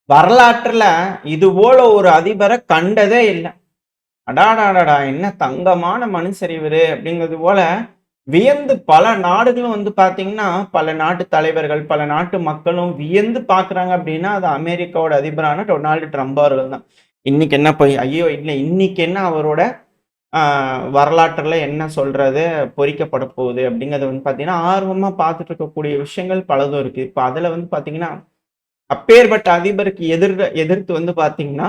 வரலாற்றுல இது போல ஒரு அதிபரை கண்டதே இல்ல. அடாடாடடா! என்ன தங்கமான மனுஷர் இவரு அப்படிங்கிறது போல வியந்து பல நாடுகளும் வந்து பார்த்தீங்கன்னா, பல நாட்டு தலைவர்கள், பல நாட்டு மக்களும் வியந்து பார்க்குறாங்க அப்படின்னா, அது அமெரிக்காவோட அதிபரான டொனால்டு ட்ரம்ப் அவர்கள் தான். இன்னைக்கு என்ன போய் ஐயோ! இல்ல இன்னைக்கு என்ன அவரோட அ வரலாற்றுல என்ன சொல்றது பொறிக்கப்பட போகுது அப்படிங்கிறது வந்து பார்த்தீங்கன்னா, ஆர்வமா பார்த்துட்டு இருக்கக்கூடிய விஷயங்கள் பலதும் இருக்கு. இப்ப அதுல வந்து பார்த்தீங்கன்னா, அப்பேற்பட்ட அதிபருக்கு எதிர்த்து வந்து பார்த்தீங்கன்னா,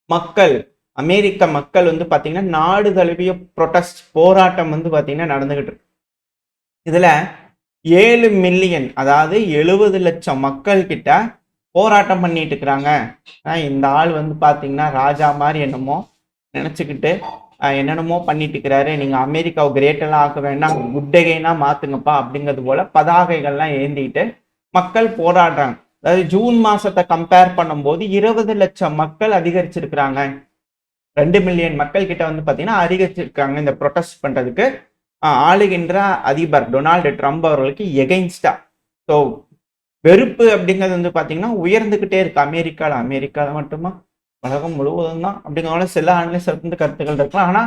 மக்கள் அமெரிக்க மக்கள் வந்து பார்த்தீங்கன்னா, நாடு தழுவிய புரொட்டஸ்ட் போராட்டம் வந்து பார்த்தீங்கன்னா நடந்துகிட்டு இருக்கு. இதுல 7,000,000 அதாவது 70,00,000 மக்கள் கிட்ட போராட்டம் பண்ணிட்டு இருக்கிறாங்க. இந்த ஆள் வந்து பார்த்தீங்கன்னா, ராஜா மாரி என்னமோ நெனச்சுக்கிட்டு, என்னென்னமோ பண்ணிட்டு இருக்கிறாரு. நீங்க அமெரிக்காவ கிரேட் எல்லாம் ஆக்க வேண்டாம். குட் அகைனா மாத்துங்கப்பா அப்படிங்கிறது போல பதாகைகள்லாம் ஏந்திட்டு மக்கள் போராடுறாங்க. அதாவது ஜூன் மாசத்த கம்பேர் பண்ணும்போது 20,00,000 மக்கள் அதிகரிச்சிருக்கிறாங்க. 2,000,000 மக்கள் கிட்ட வந்து பார்த்தீங்கன்னா அதிகரிச்சிருக்காங்க இந்த ப்ரொடெஸ்ட் பண்றதுக்கு. ஆளுகின்ற அதிபர் டொனால்டு ட்ரம்ப் அவர்களுக்கு எகெயின்ஸ்டா. ஸோ வெறுப்பு அப்படிங்கிறது வந்து பார்த்தீங்கன்னா உயர்ந்துகிட்டே இருக்கு அமெரிக்கால. அமெரிக்கால மட்டுமா? உலகம் முழுவதும் தான் அப்படிங்கிற சில அனலிஸ்ட் வந்து கருத்துக்கள் இருக்கலாம். ஆனா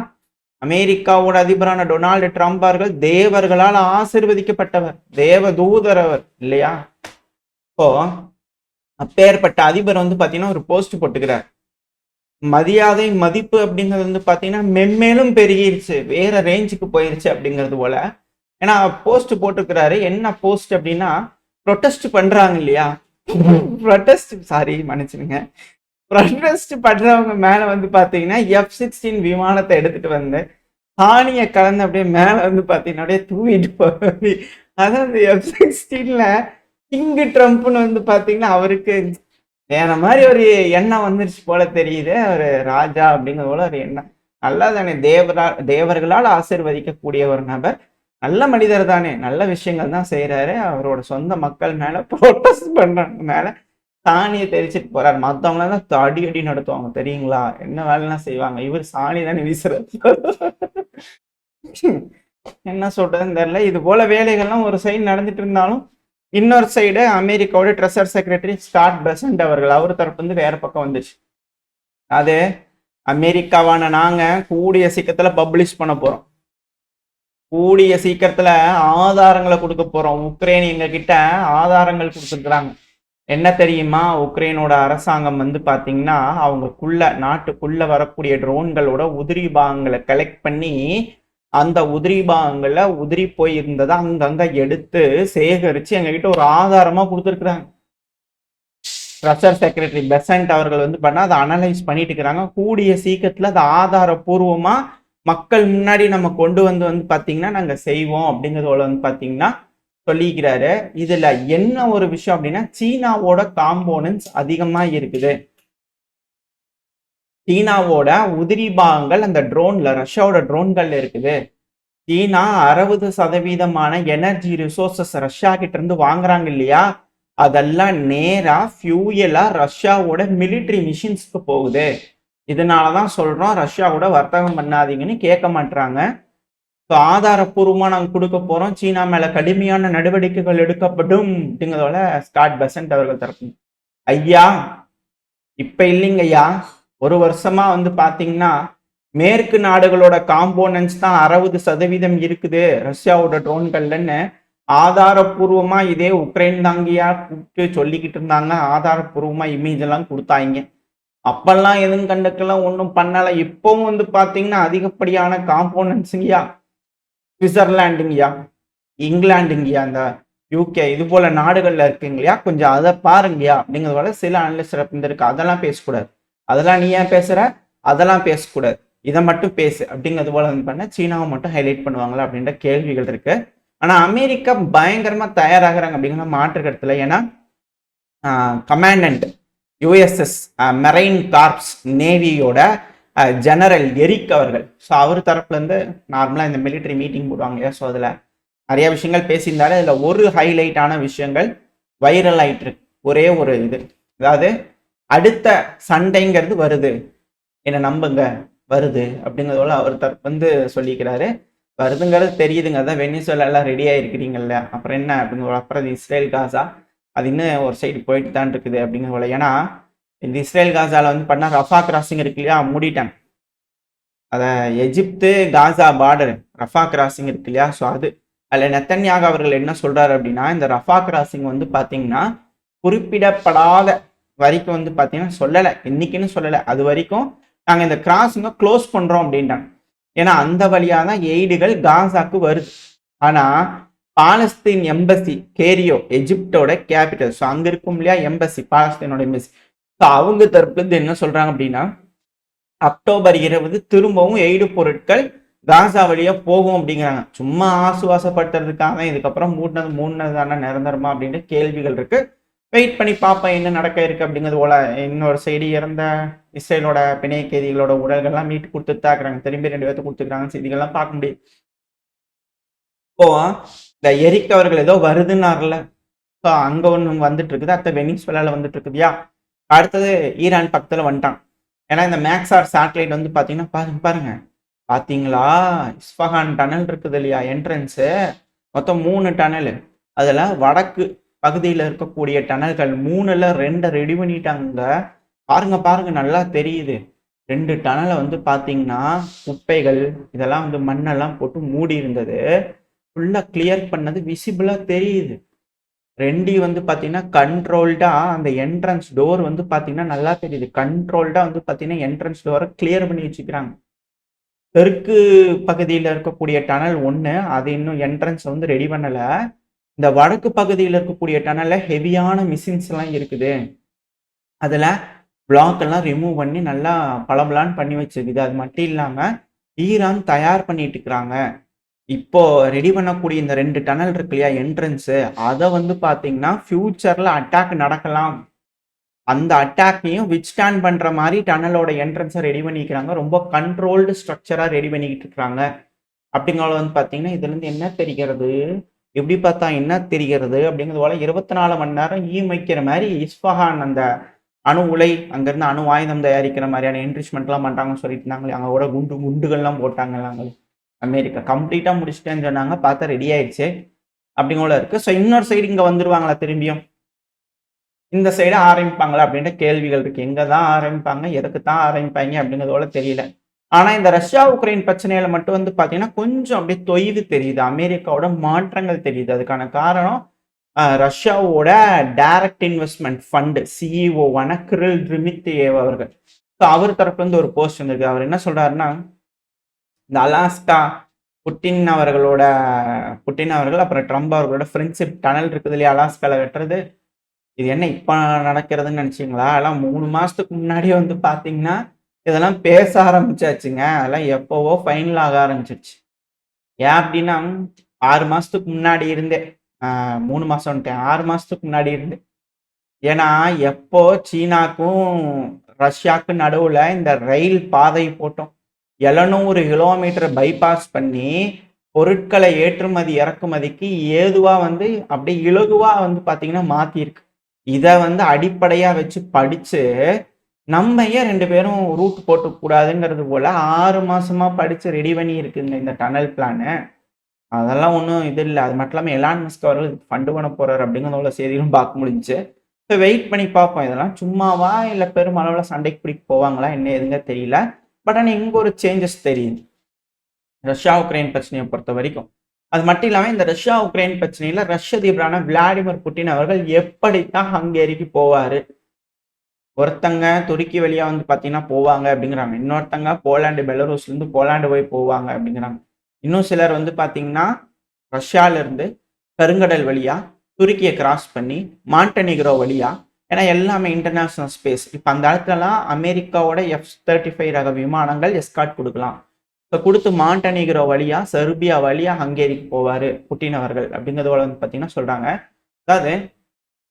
அமெரிக்காவோட அதிபரான டொனால்டு ட்ரம்ப் அவர்கள் தேவர்களால் ஆசீர்வதிக்கப்பட்டவர். தேவ தூதர் அவர் இல்லையா? இப்போ அப்பேற்பட்ட அதிபர் வந்து பாத்தீங்கன்னா ஒரு போஸ்ட் போட்டுக்கிறார். மரியாதை மதிப்பு அப்படிங்கிறது வந்து பாத்தீங்கன்னா மென்மேலும் பெருகிருச்சு, வேற ரேஞ்சுக்கு போயிருச்சு அப்படிங்கிறது போல. ஏன்னா போஸ்ட் போட்டுக்கிறாரு. என்ன போஸ்ட் அப்படின்னா, ப்ரொட்டஸ்ட் பண்றாங்க இல்லையா? ப்ரொட்டஸ்ட் சாரி மன்னிச்சிடுங்க. ப்ரொட்டஸ்ட் பண்றவங்க மேல வந்து பாத்தீங்கன்னா F-16 விமானத்தை எடுத்துட்டு வந்து சாணிய கலந்து அப்படியே மேல வந்து பாத்தீங்கன்னா அப்படியே தூவிட்டு போய் அதாவது F-16ல கிங் ட்ரம்ப்னு வந்து பாத்தீங்கன்னா அவருக்கு வேற மாதிரி ஒரு எண்ணம் வந்துருச்சு போல தெரியுது. ஒரு ராஜா அப்படிங்கிற போல ஒரு எண்ணம். நல்லா தானே தேவர்களால் ஆசீர்வதிக்கக்கூடிய ஒரு நபர். நல்ல மனிதர் தானே. நல்ல விஷயங்கள் தான் செய்யறாரு. அவரோட சொந்த மக்கள் மேல புரோட்டஸ்ட் பண்றவங்க மேல சாணிய தெளிச்சுட்டு போறாரு. மத்தவங்க தான் அடி அடி நடத்துவாங்க தெரியுங்களா? என்ன வேலைலாம் செய்வாங்க. இவர் சாணி தானே வீசுறாரு. என்ன சொல்றதுன்னு தெரியல. இது போல வேலைகள்லாம் ஒரு சைடு நடந்துட்டு இருந்தாலும், இன்னொரு சைடு அமெரிக்காவோட ட்ரெஷர் செக்ரட்டரி ஸ்காட் பெசன்ட் அவர்கள் அவர் தரப்பு வந்து வேற பக்கம் வந்துச்சு. அது அமெரிக்காவான நாங்க கூடிய சீக்கிரத்துல பப்ளிஷ் பண்ண போறோம். கூடிய சீக்கிரத்துல ஆதாரங்களை கொடுக்க போறோம். உக்ரைன் எங்க கிட்ட ஆதாரங்கள் கொடுத்துருக்குறாங்க. என்ன தெரியுமா? உக்ரைனோட அரசாங்கம் வந்து பாத்தீங்கன்னா, அவங்களுக்குள்ள நாட்டுக்குள்ள வரக்கூடிய ட்ரோன்களோட உதிரி பாகங்களை கலெக்ட் பண்ணி அந்த உதிரி பாகங்கள்ல உதிரி போய் இருந்ததை அங்கங்க எடுத்து சேகரிச்சு எங்ககிட்ட ஒரு ஆதாரமா கொடுத்துருக்குறாங்க. ட்ரெஷர் செக்ரட்டரி பெசன்ட் அவர்கள் வந்து பண்ணா அதை அனலைஸ் பண்ணிட்டு இருக்கிறாங்க. கூடிய சீக்கிரத்துல அதை ஆதாரபூர்வமா மக்கள் முன்னாடி நம்ம கொண்டு வந்து பாத்தீங்கன்னா நாங்க செய்வோம் அப்படிங்கறத வந்து பாத்தீங்கன்னா சொல்லிக்கிறாரு. இதுல என்ன ஒரு விஷயம் அப்படின்னா, சீனாவோட காம்போனன்ட்ஸ் அதிகமா இருக்குது. சீனாவோட உதிரி பாகங்கள் அந்த ட்ரோன்ல ரஷ்யாவோட ட்ரோன்கள்ல இருக்குது. சீனா 60% எனர்ஜி ரிசோர்சஸ் ரஷ்யா கிட்ட இருந்து வாங்குறாங்க இல்லையா? அதெல்லாம் நேரா ஃபியூயலா ரஷ்யாவோட மிலிட்டரி மிஷின்ஸ்க்கு போகுது. இதனாலதான் சொல்றோம் ரஷ்யாவோட வர்த்தகம் பண்ணாதீங்கன்னு கேட்க மாட்டாங்க. ஆதாரப்பூர்வமா நாங்க கொடுக்க போறோம். சீனா மேல கடுமையான நடவடிக்கைகள் எடுக்கப்படும் அப்படிங்கிறதோட ஸ்காட் பெசன்ட் அவர்கள் தரப்பு. ஐயா இப்ப இல்லைங்க ஐயா. ஒரு வருஷமா வந்து பாத்தீங்கன்னா மேற்கு நாடுகளோட காம்போனன்ட்ஸ் தான் 60% இருக்குது ரஷ்யாவோட ட்ரோன்கள்லன்னு ஆதாரப்பூர்வமா இதே உக்ரைன் தாங்கியா கூப்பிட்டு சொல்லிக்கிட்டு இருந்தாங்க. ஆதாரப்பூர்வமா இமேஜ் எல்லாம் கொடுத்தாங்க. அப்பெல்லாம் எதுவும் கண்டுக்கெல்லாம் ஒன்றும் பண்ணல. இப்பவும் வந்து பாத்தீங்கன்னா அதிகப்படியான காம்போனன்ட்ஸுங்கயா சுவிட்சர்லாண்டுங்கய்யா, இங்கிலாந்துங்கய்யா, அந்த யூகே இது போல நாடுகள்ல இருக்குங்கய்யா. கொஞ்சம் அதை பாருங்கய்யா அப்படிங்கிறது போல சில அனலிஸ்ட் இருக்கு. அதெல்லாம் பேசக்கூடாது. அதெல்லாம் நீ ஏன் பேசுற? அதெல்லாம் பேசக்கூடாது. இதை மட்டும் பேசு அப்படிங்கிறது போல வந்து பண்ண சீனாவை மட்டும் ஹைலைட் பண்ணுவாங்களா அப்படின்ற கேள்விகள் இருக்கு. ஆனா அமெரிக்கா பயங்கரமா தயாராகிறாங்க அப்படிங்கிற மாற்று கருத்துல. ஏன்னா கமாண்டன்ட் யுஎஸ்எஸ் மெரைன் கார்ப்ஸ் நேவியோட ஜெனரல் எரிக் அவர்கள். ஸோ அவர் தரப்புல இருந்து நார்மலா இந்த மிலிட்டரி மீட்டிங் போடுவாங்க. ஸோ அதுல நிறைய விஷயங்கள் பேசியிருந்தாரு. அதுல ஒரு ஹைலைட்டான விஷயங்கள் வைரல் ஆயிட்டு இருக்கு. ஒரே ஒரு இது, அதாவது அடுத்த சண்டைங்கிறது வருது, என்ன நம்புங்க வருது அப்படிங்கிறதோட அவர் தரப்பு வந்து சொல்லிக்கிறாரு. வருதுங்கிறது தெரியுதுங்க. அதான் வெனிசுவேலா எல்லாம் ரெடி ஆயிருக்கிறீங்கல்ல, அப்புறம் என்ன அப்படிங்கிற. அப்புறம் இஸ்ரேல் காசா அது இன்னும் ஒரு சைடு போயிட்டு தான் இருக்குது அப்படிங்கிற போல. ஏன்னா இந்த இஸ்ரேல் காசால வந்து பண்ணா ரஃபா கிராசிங் இருக்கு இல்லையா, மூடிட்டாங்க. அத எகிப்து காசா பார்டர் ரஃபா கிராசிங் இருக்கு இல்லையா, ஸோ அது அதில் நெத்தன்யாகு அவர்கள் என்ன சொல்றாரு அப்படின்னா, இந்த ரஃபா கிராசிங் வந்து பார்த்தீங்கன்னா குறிப்பிடப்படாத வரைக்கும் வந்து பார்த்தீங்கன்னா சொல்லலை, இன்னைக்குன்னு சொல்லலை, அது வரைக்கும் நாங்கள் இந்த கிராசிங்கை க்ளோஸ் பண்றோம் அப்படின்ட்டாங்க. ஏன்னா அந்த வழியா தான் எய்டுகள் காசாக்கு வருது. ஆனா பாலஸ்தீன் எம்பசி கேரியோ எஜிப்டோட கேபிட்டல், ஸோ அங்க இருக்கும் இல்லையா எம்பசி, பாலஸ்தீனோட எம்பசி, ஸோ அவங்க தரப்புல இருந்து என்ன சொல்றாங்க அப்படின்னா, அக்டோபர் 20 திரும்பவும் எய்டு பொருட்கள் காசா வழியா போகும் அப்படிங்கிறாங்க. சும்மா ஆசுவாசப்படுத்துறதுக்காக இதுக்கப்புறம் மூடினது தானே நிரந்தரமா அப்படின்ற கேள்விகள் இருக்கு. வெயிட் பண்ணி பார்ப்போம் என்ன நடக்க இருக்கு அப்படிங்கிறது போல. இன்னொரு சைடு இறந்த இஸ்ரேலோட பிணை கைதிகளோட உடல்கள்லாம் மீட்டு கொடுத்துட்டு தான் இருக்கிறாங்க. திரும்பி 2 பேர்த்து கொடுத்துருக்காங்க, செய்திகள்லாம் பார்க்க முடியும். இப்போ இந்த எரிக் அவர்கள் ஏதோ வருதுன்னார்ல, ஸோ அங்க ஒன்று வந்துட்டு இருக்குது, அடுத்த வெனிசுவேலால வந்துட்டு இருக்குதுயா, அடுத்தது ஈரான் பக்கத்துல வந்துட்டான். ஏன்னா இந்த மேக்ஸார் சேட்டலைட் வந்து பாத்தீங்கன்னா பாருங்க பாருங்க, பாத்தீங்களா இஸ்ஃபஹான் டனல் இருக்குது இல்லையா என்ட்ரன்ஸு, மொத்தம் 3 டனல். அதுல வடக்கு பகுதியில் இருக்கக்கூடிய டனல்கள் 3ல 2 ரெடி பண்ணிட்டாங்க. பாருங்க பாருங்க நல்லா தெரியுது. 2 டனலை வந்து பாத்தீங்கன்னா குப்பைகள் இதெல்லாம் வந்து மண்ணெல்லாம் போட்டு மூடி இருந்தது, ஃபுல்லா கிளியர் பண்ணது விசிபிளா தெரியுது. 2 வந்து பாத்தீங்கன்னா கண்ட்ரோல்டா அந்த என்ட்ரன்ஸ் டோர் வந்து பாத்தீங்கன்னா நல்லா தெரியுது. கண்ட்ரோல்டா வந்து பாத்தீங்கன்னா என்ட்ரன்ஸ் டோரை கிளியர் பண்ணி வச்சுக்கிறாங்க. தெற்கு பகுதியில் இருக்கக்கூடிய டனல் 1 அது இன்னும் என்ட்ரன்ஸ் வந்து ரெடி பண்ணல. இந்த வடக்கு பகுதியில் இருக்கக்கூடிய டனல்ல ஹெவியான மிஷின்ஸ் எல்லாம் இருக்குது. அதுல பிளாக் எல்லாம் ரிமூவ் பண்ணி நல்லா பளபளன்னு பண்ணி வச்சிருக்குது. அது மட்டும் இல்லாம ஈரான் தயார் பண்ணிட்டு இருக்கிறாங்க. இப்போ ரெடி பண்ணக்கூடிய இந்த 2 டனல் இருக்கு இல்லையா என்ட்ரன்ஸ், அதை வந்து பாத்தீங்கன்னா ஃபியூச்சர்ல அட்டாக் நடக்கலாம், அந்த அட்டாக்கையும் வித்ஸ்டாண்ட் பண்ற மாதிரி டனலோட என்ட்ரன்ஸை ரெடி பண்ணிக்கிறாங்க. ரொம்ப கண்ட்ரோல்டு ஸ்ட்ரக்சரா ரெடி பண்ணிக்கிட்டு இருக்கிறாங்க. அப்படிங்கிறத வந்து பாத்தீங்கன்னா இதுல இருந்து என்ன தெரிகிறது, எப்படி பார்த்தா என்ன தெரிகிறது அப்படிங்கிறது போல 24 மணி நேரம் வைக்கிற மாதிரி இஸ்ஃபஹான் அந்த அணு உலை அங்கிருந்து அணு ஆயுதம் தயாரிக்கிற மாதிரியான என்ரிச்மெண்ட்லாம் பண்றாங்கன்னு சொல்லிட்டு இருந்தாங்களே, அங்க கூட குண்டுகள்லாம் போட்டாங்க. அமெரிக்கா கம்ப்ளீட்டா முடிச்சுட்டேன்னு சொன்னாங்க, பார்த்தா ரெடி ஆயிடுச்சு அப்படிங்கோல இருக்கு. ஸோ இன்னொரு சைடு இங்க வந்துருவாங்களா திரும்பியும், இந்த சைடு ஆரம்பிப்பாங்களா அப்படின்ற கேள்விகள் இருக்கு. எங்க தான் ஆரம்பிப்பாங்க, எதுக்கு தான் ஆரம்பிப்பாங்க அப்படிங்கிறதோட தெரியல. ஆனா இந்த ரஷ்யா உக்ரைன் பிரச்சனையில மட்டும் வந்து பாத்தீங்கன்னா கொஞ்சம் அப்படியே தொய்வு தெரியுது, அமெரிக்காவோட மாற்றங்கள் தெரியுது. அதுக்கான காரணம் ரஷ்யாவோட டைரக்ட் இன்வெஸ்ட்மெண்ட் ஃபண்ட் சிஇஓவான கிரில் ட்மிட்ரியேவ் அவர்கள். ஸோ அவர் தரப்புல இருந்து ஒரு போஸ்ட் வந்திருக்கு. அவர் என்ன சொல்றாருன்னா, இந்த அலாஸ்கா புட்டின் அவர்கள் அப்புறம் ட்ரம்ப் அவர்களோட ஃப்ரெண்ட்ஷிப் டனல் இருக்குது இல்லையா அலாஸ்கால வெட்டுறது, இது என்ன இப்ப நடக்கிறதுன்னு நினைச்சீங்களா? எல்லாம் 3 மாசத்துக்கு முன்னாடியே வந்து பாத்தீங்கன்னா இதெல்லாம் பேச ஆரம்பிச்சாச்சுங்க. அதெல்லாம் எப்பவோ ஃபைனல் ஆக ஆரம்பிச்சிருச்சு. ஏன் அப்படின்னா 6 மாசத்துக்கு முன்னாடி இருந்தே 3 மாசம்ன்ட்டேன், 6 மாசத்துக்கு முன்னாடி இருந்து. ஏன்னா எப்போ சீனாக்கும் ரஷ்யாவுக்கும் நடுவுல இந்த ரயில் பாதை போட்டோம், 700 கிலோமீட்டர் பைபாஸ் பண்ணி பொருட்களை ஏற்றுமதி இறக்குமதிக்கு ஏதுவா வந்து அப்படியே இலகுவா வந்து பாத்தீங்கன்னா மாத்திருக்கு. இதை வந்து அடிப்படையா வச்சு படிச்சு நம்ம ஏன் 2 பேரும் ரூட் போட்டு கூடாதுங்கிறது போல 6 மாசமா படிச்சு ரெடி பண்ணி இருக்குங்க இந்த டனல் பிளானு. அதெல்லாம் ஒன்றும் இது இல்லை. அது மட்டும் இல்லாமல் எலான் மஸ்க் அவர்கள் ஃபண்டு பண்ண போறாரு அப்படிங்கிற செய்திகளும் பார்க்க முடிஞ்சுச்சு. ஸோ வெயிட் பண்ணி பார்ப்போம், இதெல்லாம் சும்மாவா இல்லை பெருமளவில் சண்டைக்கு பிடிக்க போவாங்களா என்ன எதுங்க தெரியல. பட் ஆனால் இங்கே ஒரு சேஞ்சஸ் தெரியுது ரஷ்யா உக்ரைன் பிரச்சனையை பொறுத்த வரைக்கும். அது மட்டும் இல்லாமல் இந்த ரஷ்யா உக்ரைன் பிரச்சனையில ரஷ்ய அதிபரான விளாடிமிர் புட்டின் அவர்கள் எப்படித்தான் ஹங்கேரிக்கு போவாரு. ஒருத்தங்க துருக்கி வழியா வந்து பாத்தீங்கன்னா போவாங்க அப்படிங்கிறாங்க, இன்னொருத்தங்க போலாண்டு பெலரூஸ்ல இருந்து போலாண்டு போய் போவாங்க அப்படிங்கிறாங்க. இன்னும் சிலர் வந்து பாத்தீங்கன்னா ரஷ்யால இருந்து கருங்கடல் வழியா துருக்கியை கிராஸ் பண்ணி மாண்டனிக்ரோ வழியா, ஏன்னா எல்லாமே இன்டர்நேஷனல் ஸ்பேஸ். இப்ப அந்த இடத்துலலாம் அமெரிக்காவோட F-35 ரக விமானங்கள் எஸ்கார்ட் கொடுக்கலாம். இப்போ கொடுத்து மாண்டனிக்ரோ வழியா செர்பியா வழியா ஹங்கேரிக்கு போவாரு புட்டின் அவர்கள் அப்படிங்கிறதோட வந்து பாத்தீங்கன்னா சொல்றாங்க. அதாவது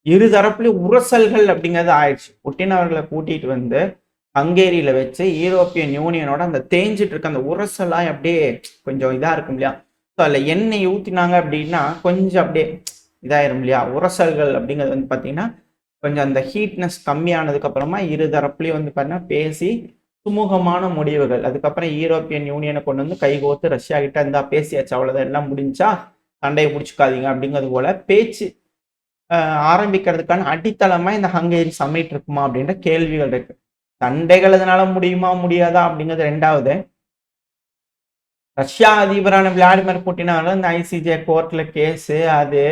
இரு தரப்புலையும் உரசல்கள் அப்படிங்கிறது ஆயிடுச்சு. புட்டின் அவர்களை கூட்டிட்டு வந்து ஹங்கேரியில வச்சு யூரோப்பியன் யூனியனோட அந்த தேஞ்சிட்டு இருக்க அந்த உரசலாய் அப்படியே கொஞ்சம் இதா இருக்கும் இல்லையா, ஸோ அதில் எண்ணெய் ஊற்றினாங்க அப்படின்னா கொஞ்சம் அப்படியே இதாயிரும் இல்லையா. உரசல்கள் அப்படிங்கிறது வந்து பார்த்தீங்கன்னா கொஞ்சம் அந்த ஹீட்னஸ் கம்மியானதுக்கு அப்புறமா இரு தரப்புலையும் வந்து பார்த்தீங்கன்னா பேசி சுமூகமான முடிவுகள், அதுக்கப்புறம் யூரோப்பியன் யூனியனை கொண்டு வந்து கைகோத்து ரஷ்யா கிட்ட இருந்தா பேசியாச்சு அவ்வளோதான், எல்லாம் முடிஞ்சா சண்டையை பிடிச்சிக்காதீங்க அப்படிங்கிறது போல பேச்சு ஆரம்பிக்கிறதுக்கான அடித்தளமா இந்த ஹங்கேரி சம்மிட் இருக்குமா அப்படின்ற கேள்விகள் இருக்கு. சண்டைகள் இதனால முடியுமா முடியாதா அப்படிங்கிறது 2வது. ரஷ்யா அதிபரான விளாடிமிர் புட்டினால இந்த ஐசிஜே கோர்ட்ல கேஸு அது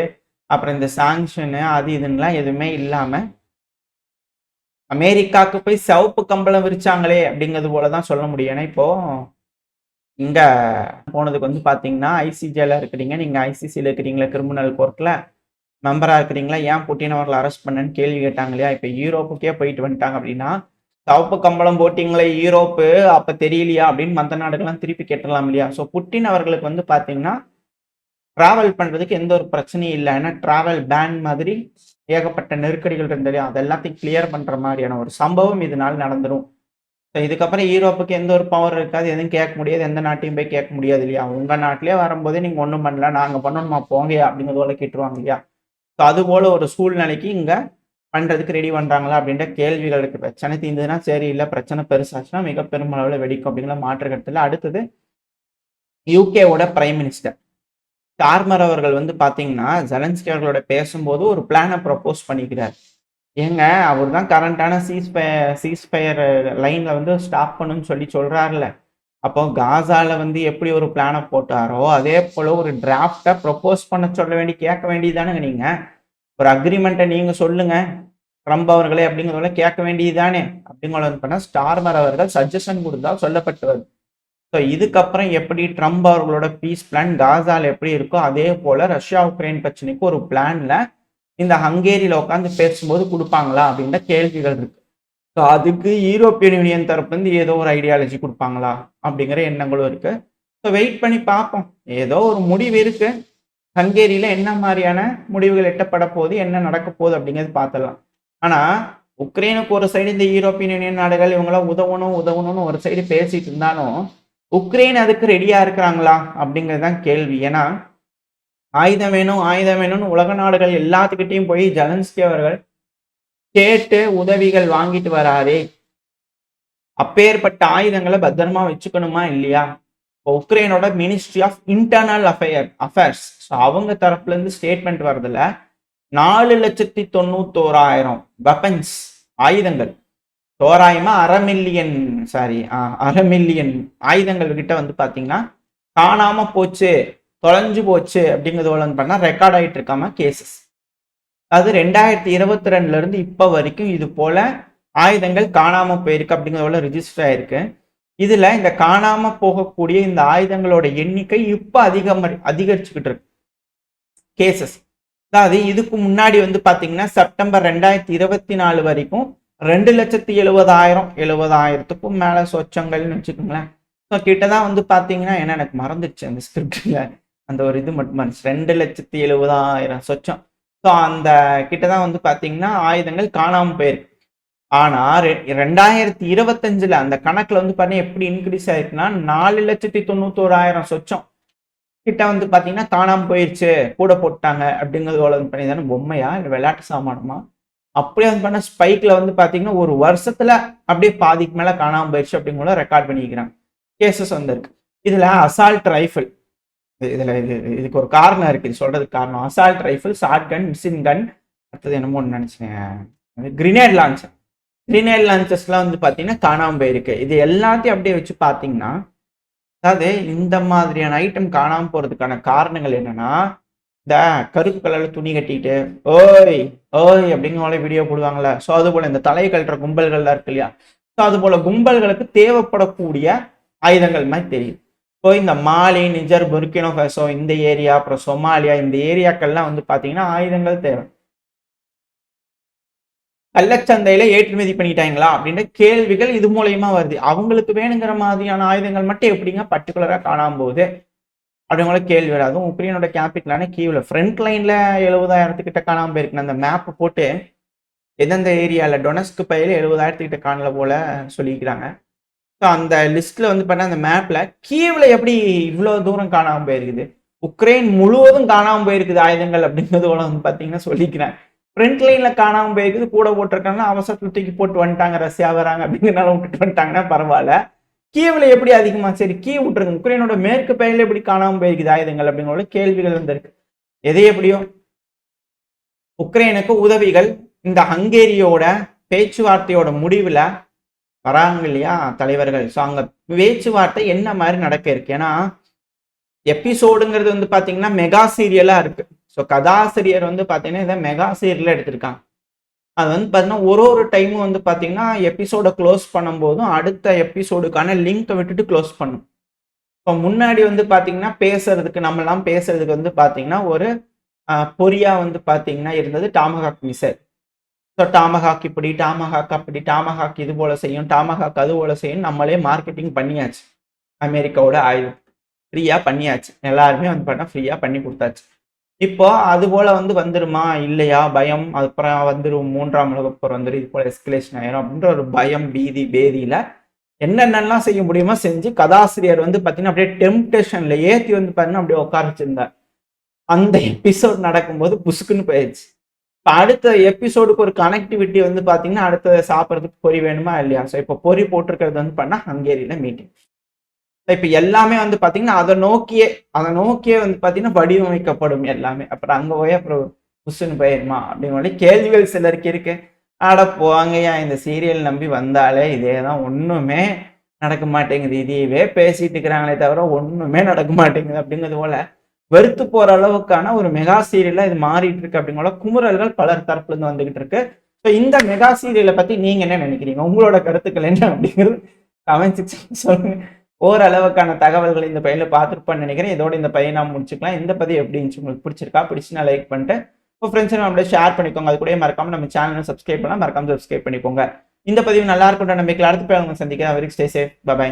அப்புறம் இந்த சாங்ஷனு அது இதுன்னெலாம் எதுவுமே இல்லாம அமெரிக்காவுக்கு போய் சிவப்பு கம்பளம் விரிச்சாங்களே அப்படிங்கிறது போல தான் சொல்ல முடியும். ஏன்னா இப்போ இங்க போனதுக்கு வந்து பாத்தீங்கன்னா ஐசிஜேல இருக்கிறீங்க, நீங்க ஐசிசில இருக்கிறீங்களா, கிரிமினல் கோர்ட்ல மெம்பரா இருக்கிறீங்களா, ஏன் புட்டின் அவர்களை அரெஸ்ட் பண்ணன்னு கேள்வி கேட்டாங்க இல்லையா? இப்ப யூரோப்புக்கே போயிட்டு வந்துட்டாங்க அப்படின்னா சிவப்பு கம்பளம் போட்டிங்களே யூரோப்பு அப்ப தெரியலையா அப்படின்னு மற்ற நாடுகள்லாம் திருப்பி கேட்டலாம் இல்லையா? ஸோ புட்டின் அவர்களுக்கு வந்து பாத்தீங்கன்னா டிராவல் பண்றதுக்கு எந்த ஒரு பிரச்சனையும் இல்லை. ஏன்னா டிராவல் பேன் மாதிரி ஏகப்பட்ட நெருக்கடிகள் இருந்தது, அது எல்லாத்தையும் கிளியர் பண்ற மாதிரியான ஒரு சம்பவம் இதனால நடந்துரும். இதுக்கப்புறம் யூரோப்புக்கு எந்த ஒரு பவர் இருக்காது, எதுவும் கேட்க முடியாது, எந்த நாட்டையும் போய் கேட்க முடியாது இல்லையா? உங்க நாட்டிலே வரும்போதே நீங்க ஒன்றும் பண்ணல, நாங்க பண்ணணுமா போங்கயா அப்படிங்கிறது போல கேட்டுருவாங்க இல்லையா? ஸோ அது போல ஒரு சூழ்நிலைக்கு இங்க பண்றதுக்கு ரெடி பண்றாங்களா அப்படின்ற கேள்விகள் இருக்கு. பிரச்சனை தீர்ந்ததுன்னா சரி, இல்லை பிரச்சனை பெருசாச்சுன்னா மிக பெருமளவில் வெடிக்கும் அப்படிங்கிற மாற்று கருத்துல. அடுத்தது யூகேவோட பிரைம் மினிஸ்டர் ஸ்டார்மர் அவர்கள் வந்து பாத்தீங்கன்னா ஜெலன்ஸ்கி அவர்களோட பேசும்போது ஒரு பிளானை ப்ரப்போஸ் பண்ணிக்கிறார். ஏங்க அவர் தான் கரண்டான சீஸ்ஃபயர் லைன்ல வந்து ஸ்டாப் பண்ணுன்னு சொல்லி சொல்றாருல. அப்போ காசால வந்து எப்படி ஒரு பிளானை போட்டாரோ அதே போல ஒரு டிராஃப்டை ப்ரப்போஸ் பண்ண சொல்ல வேண்டி கேட்க வேண்டியதானுங்க. நீங்க ஒரு அக்ரிமெண்ட்டை நீங்க சொல்லுங்க ட்ரம்ப் அவர்களே அப்படிங்கிறத கேட்க வேண்டியதுதானே அப்படிங்கிறது பண்ண ஸ்டார்மர் அவர்கள் சஜஷன் கொடுத்தா சொல்லப்பட்டு வருது. ஸோ இதுக்கப்புறம் எப்படி ட்ரம்ப் அவர்களோட பீஸ் பிளான் காசால எப்படி இருக்கோ அதே போல ரஷ்யா உக்ரைன் பிரச்சனைக்கு ஒரு பிளான்ல இந்த ஹங்கேரியில உட்காந்து பேசும்போது கொடுப்பாங்களா அப்படின்ற கேள்விகள் இருக்கு. ஸோ அதுக்கு யூரோப்பியன் யூனியன் தரப்புலேருந்து ஏதோ ஒரு ஐடியாலஜி கொடுப்பாங்களா அப்படிங்கிற எண்ணங்களும் இருக்கு. ஸோ வெயிட் பண்ணி பார்ப்போம். ஏதோ ஒரு முடிவு இருக்கு. ஹங்கேரியில என்ன மாதிரியான முடிவுகள் எட்டப்பட போகுது, என்ன நடக்க போகுது அப்படிங்கிறது பார்த்துடலாம். ஆனா உக்ரைனுக்கு ஒரு சைடு இந்த யூரோப்பியன் யூனியன் நாடுகள் இவங்களாம் உதவணும்னு ஒரு சைடு பேசிட்டு இருந்தாலும் உக்ரைன் அதுக்கு ரெடியா இருக்கிறாங்களா அப்படிங்கிறது தான் கேள்வி. ஏன்னா ஆயுதம் வேணும்னு உலக நாடுகள் எல்லாத்துக்கிட்டையும் போய் ஜெலன்ஸ்கி அவர்கள் கேட்டு உதவிகள் வாங்கிட்டு வராரே, அப்பேற்பட்ட ஆயுதங்களை பத்திரமா வச்சுக்கணுமா இல்லையா? உக்ரைனோட மினிஸ்ட்ரி ஆஃப் இன்டர்னல் அஃபேர்ஸ் அவங்க தரப்புல இருந்து ஸ்டேட்மெண்ட் வருதுல 4,91,000 வெப்பன்ஸ் ஆயுதங்கள், தோராயமா 1/2 மில்லியன் ஆயுதங்கள் கிட்ட வந்து பாத்தீங்கன்னா காணாம போச்சு, தொலைஞ்சு போச்சு அப்படிங்கிறது பண்ணா ரெக்கார்ட் ஆயிட்டு இருக்காம கேசஸ். அது 2022 இருந்து இப்ப வரைக்கும் இது போல ஆயுதங்கள் காணாம போயிருக்கு அப்படிங்கிறத ரிஜிஸ்டர் ஆயிருக்கு. இதுல இந்த காணாம போகக்கூடிய இந்த ஆயுதங்களோட எண்ணிக்கை இப்ப அதிகரிச்சுக்கிட்டு இருக்கு கேசஸ். அதாவது இதுக்கு முன்னாடி வந்து பாத்தீங்கன்னா செப்டம்பர் 2024 வரைக்கும் 2,70,000 மேல சொச்சங்கள்னு வச்சுக்கோங்களேன். ஸோ கிட்டதான் வந்து பாத்தீங்கன்னா என்ன எனக்கு மறந்துடுச்சு அந்த ஸ்கிரிப்ட்ல அந்த ஒரு இது மட்டும் 2,70,000 சொச்சம். ஸோ அந்த கிட்டதான் வந்து பாத்தீங்கன்னா ஆயுதங்கள் காணாம போயிருக்கு. ஆனா 2025 அந்த கணக்குல வந்து பாத்தீங்கன்னா எப்படி இன்க்ரீஸ் ஆயிருக்குன்னா 4,91,000 சொச்சம் கிட்ட வந்து பாத்தீங்கன்னா காணாம போயிருச்சு, கூட போட்டாங்க அப்படிங்கிறது பண்ணி தானே பொம்மையா இல்லை விளையாட்டு சாமானமா? அப்படியே வந்து பண்ண ஸ்பைக்ல வந்து பாத்தீங்கன்னா ஒரு வருஷத்துல அப்படியே பாதிக்கு மேல காணாம போயிடுச்சு அப்படிங்கிற ரெக்கார்ட் பண்ணிக்கிறாங்க. கேசஸ் வந்திருக்கு. இதுல அசால்ட் ரைஃபிள், இதுக்கு ஒரு காரணம் இருக்கு, இது சொல்றதுக்கு காரணம் assault rifle, short gun, machine gun, அடுத்தது என்னமோ ஒன்று நினைச்சேன் கிரினேட் லான்ச்சர்ஸ்லாம் வந்து பாத்தீங்கன்னா காணாம போயிருக்கு. இது எல்லாத்தையும் அப்படியே வச்சு பாத்தீங்கன்னா அதாவது இந்த மாதிரியான ஐட்டம் காணாம போறதுக்கான காரணங்கள் என்னன்னா இந்த கருப்பு கலர்ல துணி கட்டிட்டு ஓய் ஓய் அப்படிங்கிற வீடியோ போடுவாங்கல்ல. ஸோ அது போல இந்த தலை கட்டுற கும்பல்கள்லாம் இருக்கு இல்லையா? ஸோ அது போல கும்பல்களுக்கு தேவைப்படக்கூடிய ஆயுதங்கள் மாதிரி தெரியுது. ஸோ இந்த மாலி, நிஜர், புர்கினோ ஃபேசோ இந்த ஏரியா, அப்புறம் சொமாலியா இந்த ஏரியாக்கள்லாம் வந்து பாத்தீங்கன்னா ஆயுதங்கள் தேவை. கள்ளச்சந்தையில ஏற்றுமதி பண்ணிட்டாங்களா அப்படின்ற கேள்விகள் இது மூலயமா வருது. அவங்களுக்கு வேணுங்கிற மாதிரியான ஆயுதங்கள் மட்டும் எப்படிங்க பர்டிகுலரா காணாம போகுது அப்படிங்கிற கேள்வி வரும். அதுவும் உக்ரைனோட கேபிட்டலான கீவ்ல ஃப்ரண்ட் லைன்ல 70,000 கிட்ட காணாம போயிருக்கு. அந்த மேப் போட்டு எந்தெந்த ஏரியால டொனஸ்க்கு பயில 70,000 கிட்ட காணல போல சொல்லிக்கிறாங்க. ஸோ அந்த லிஸ்ட்ல வந்து பார்த்தா அந்த மேப்ல கீவ்ல எப்படி இவ்வளவு தூரம் காணாம போயிருக்குது, உக்ரைன் முழுவதும் காணாம போயிருக்குது ஆயுதங்கள் அப்படிங்கிறது போல வந்து பாத்தீங்கன்னா சொல்லிக்கிறேன். ஃப்ரண்ட் லைன்ல காணாம போயிருக்குது, கூட போட்டிருக்காங்கன்னா அவசரத்துல தூக்கி போட்டு வந்துட்டாங்க, ரஷ்யா வராங்க அப்படிங்கிறனால விட்டுட்டு வந்துட்டாங்கன்னா பரவாயில்ல. கீவ்ல எப்படி அதிகமா, சரி கீவ் விட்டுருங்க, உக்ரைனோட மேற்கு பகுதியில எப்படி காணாம போயிருக்குது ஆயுதங்கள் அப்படிங்கிற கேள்விகள் வந்திருக்கு. எதை எப்படியோ உக்ரைனுக்கு உதவிகள் இந்த ஹங்கேரியோட பேச்சுவார்த்தையோட முடிவுல வராங்க இல்லையா தலைவர்கள். ஸோ அங்க பேச்சுவார்த்தை என்ன மாதிரி நடக்க இருக்கு? ஏன்னா எபிசோடுங்கிறது வந்து பாத்தீங்கன்னா மெகா சீரியலா இருக்கு. ஸோ கதாசிரியர் வந்து பாத்தீங்கன்னா இதை மெகா சீரியலா எடுத்திருக்காங்க. அது வந்து பாத்தீங்கன்னா ஒரு டைமும் வந்து பாத்தீங்கன்னா எபிசோட க்ளோஸ் பண்ணும்போதும் அடுத்த எபிசோடுக்கான லிங்கை விட்டுட்டு க்ளோஸ் பண்ணும். இப்போ முன்னாடி வந்து பாத்தீங்கன்னா பேசுறதுக்கு நம்மலாம் பேசுறதுக்கு வந்து பாத்தீங்கன்னா ஒரு பொறியா வந்து பாத்தீங்கன்னா இருந்தது டாமஹாக் மிசைல். ஸோ டாமஹாக் இப்படி, டாமஹாக் அப்படி, டாமஹாக் இது போல செய்யும், டாமஹாக் அது போல செய்யும், நம்மளே மார்க்கெட்டிங் பண்ணியாச்சு. அமெரிக்காவோட ஆயுதம் ஃப்ரீயா பண்ணியாச்சு. எல்லாருமே வந்து பார்த்தா ஃப்ரீயா பண்ணி கொடுத்தாச்சு. இப்போ அது போல வந்து வந்துருமா இல்லையா பயம், அப்புறம் வந்துரும் 3ஆம் உலகப் போர் வந்துரும், இது போல எஸ்கலேஷன் ஆயிரும் அப்படின்ற ஒரு பயம், பீதி, பேதியில என்னென்னலாம் செய்ய முடியுமோ செஞ்சு கதாசிரியர் வந்து பார்த்தீங்கன்னா அப்படியே டெம்ப்டேஷன்ல ஏத்தி வந்து பார்த்தீங்கன்னா அப்படியே உட்கார வச்சிருந்தார். அந்த எபிசோட் நடக்கும்போது புசுக்குன்னு போயிடுச்சு. அடுத்த எபிசோடுக்கு ஒரு கனெக்டிவிட்டி வந்து பார்த்தீங்கன்னா அடுத்த சாப்பிட்றதுக்கு பொறி வேணுமா இல்லையா? ஸோ இப்போ பொறி போட்டிருக்கிறது வந்து பண்ணா ஹங்கேரியில மீட்டிங். இப்ப எல்லாமே வந்து பாத்தீங்கன்னா அதை நோக்கியே வந்து பாத்தீங்கன்னா வடிவமைக்கப்படும் எல்லாமே. அப்புறம் அங்க போய் அப்புறம் புஷ்ன்னு போயிருமா அப்படின்னு சொல்லி கேள்விகள் சிலருக்கு இருக்கு. அட போங்கய்யா, இந்த சீரியல் நம்பி வந்தாலே இதேதான், ஒண்ணுமே நடக்க மாட்டேங்குது, இதையவே பேசிட்டு இருக்கிறாங்களே தவிர ஒண்ணுமே நடக்க மாட்டேங்குது அப்படிங்கிறது போல வெறுத்து போற அளவுக்கான ஒரு மெகா சீரியலா இது மாறிட்டு இருக்கு அப்படிங்கிற குமுறல்கள் பலர் தரப்புல இருந்து வந்துகிட்டு இருக்கு. ஸோ இந்த மெகா சீரியலை பத்தி நீங்க என்ன நினைக்கிறீங்க? உங்களோட கருத்துக்கள் என்ன அப்படிங்கிறது கமெண்ட் செக்ஷன் சொல்லுங்க. ஓரளவுக்கான தகவல்கள் இந்த பையன்ல பார்த்துருப்பான்னு நினைக்கிறேன். இதோட இந்த பையன் நாம் முடிச்சுக்கலாம். இந்த பதிவு எப்படி இருந்துச்சு, உங்களுக்கு பிடிச்சிருக்கா? பிடிச்சுன்னா லைக் பண்ணிட்டு உங்க ஃப்ரெண்ட்ஸ் நம்மளோட ஷேர் பண்ணிக்கோங்க. அது கூட மறக்காம நம்ம சேனலை சப்ஸ்கிரைப் பண்ணலாம், மறக்காம சப்ஸ்கிரைப் பண்ணிக்கோங்க. இந்த பதிவு நல்லா இருக்கும் நம்பிக்கையில் அடுத்த போய் அவங்க சந்திக்கிறேன். Stay safe, by.